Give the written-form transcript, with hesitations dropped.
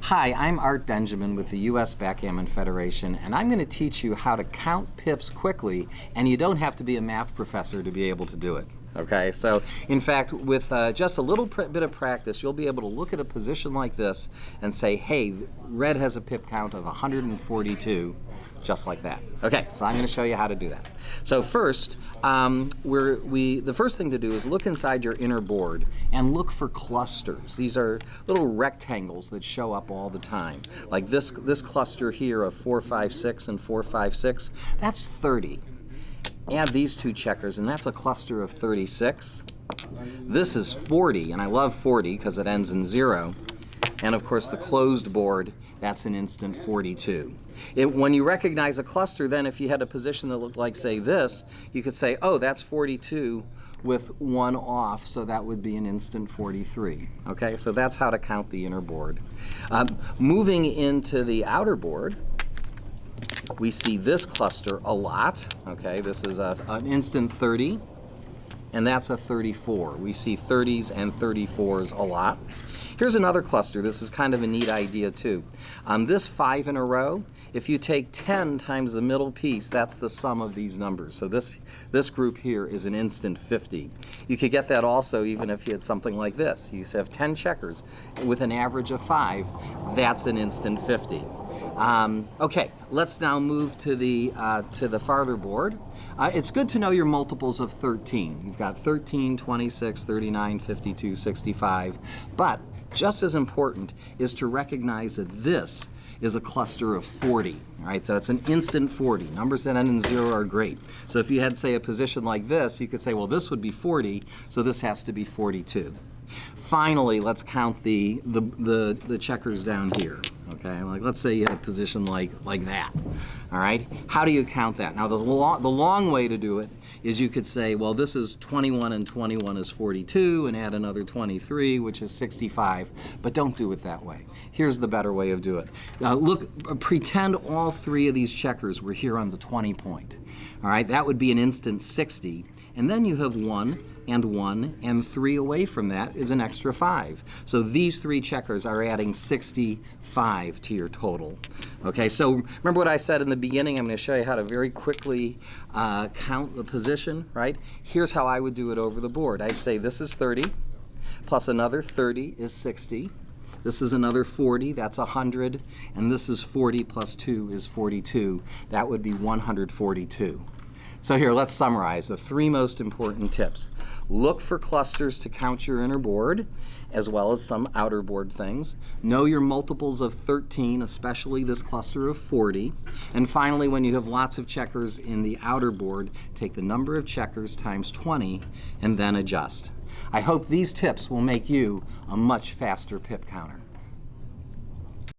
Hi, I'm Art Benjamin with the U.S. Backgammon Federation, and I'm going to teach you how to count pips quickly, and you don't have to be a math professor to be able to do it. Okay, so in fact, with just a little bit of practice, you'll be able to look at a position like this and say, hey, red has a pip count of 142, just like that. Okay, so I'm going to show you how to do that. So first, the first thing to do is look inside your inner board and look for clusters. These are little rectangles that show up all the time. Like this cluster here of 4, 5, 6 and 4, 5, 6, that's 30. Add these two checkers, and that's a cluster of 36. This is 40, and I love 40 because it ends in 0. And of course, the closed board, that's an instant 42. When you recognize a cluster, then if you had a position that looked like, say, this, you could say, oh, that's 42 with 1 off, so that would be an instant 43. Okay, so that's how to count the inner board. Moving into the outer board, we see this cluster a lot. Okay, this is an instant 30, and that's a 34. We see 30s and 34s a lot. Here's another cluster. This is kind of a neat idea too. This 5 in a row, if you take 10 times the middle piece, that's the sum of these numbers. So this group here is an instant 50. You could get that also even if you had something like this. You have 10 checkers with an average of 5. That's an instant 50. Okay, let's now move to the farther board. It's good to know your multiples of 13. You've got 13, 26, 39, 52, 65, but just as important is to recognize that this is a cluster of 40, all right? So it's an instant 40. Numbers that end in 0 are great. So if you had, say, a position like this, you could say, well, this would be 40, so this has to be 42. Finally, let's count the checkers down here. Okay, like let's say you had a position like that. All right, how do you count that? Now the long way to do it is you could say, well, this is 21 and 21 is 42, and add another 23, which is 65. But don't do it that way. Here's the better way of doing it. Pretend all 3 of these checkers were here on the 20 point. All right, that would be an instant 60, and then you have 1 and 1 and 3 away from that is an extra 5. So these 3 checkers are adding 65 to your total. Okay, so remember what I said in the beginning? I'm going to show you how to very quickly count the position, right? Here's how I would do it over the board. I'd say this is 30, plus another 30 is 60. This is another 40, that's 100, and this is 40 plus 2 is 42. That would be 142. So here, let's summarize the 3 most important tips. Look for clusters to count your inner board, as well as some outer board things. Know your multiples of 13, especially this cluster of 40. And finally, when you have lots of checkers in the outer board, take the number of checkers times 20 and then adjust. I hope these tips will make you a much faster pip counter.